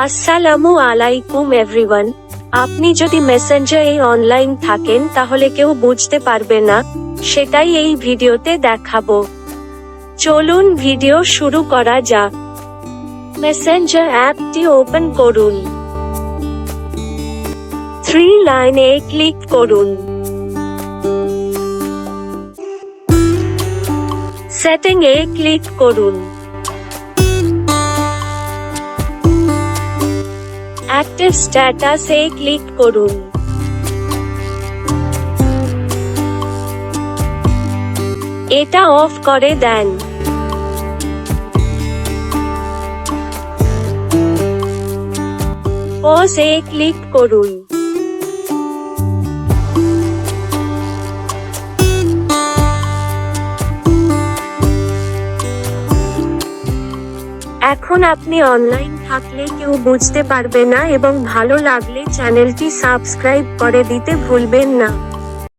আসসালামু আলাইকুম এভরিওয়ান। আপনি যদি মেসেঞ্জারে অনলাইন থাকেন তাহলে কেউ বুঝতে পারবে না, সেটাই এই ভিডিওতে দেখাবো। চলুন ভিডিও শুরু করা যাক। মেসেঞ্জার অ্যাপটি ওপেন করুন। 3 লাইনে ক্লিক করুন। সেটিং এ ক্লিক করুন। অ্যাক্টিভ স্ট্যাটাস এ ক্লিক করুন। এটা অফ করে দেন। পজ এ ক্লিক করুন। এখন আপনি অনলাইন থাকলে কেউ বুঝতে পারবে না এবং ভালো লাগলে চ্যানেলটি সাবস্ক্রাইব করে দিতে ভুলবেন না।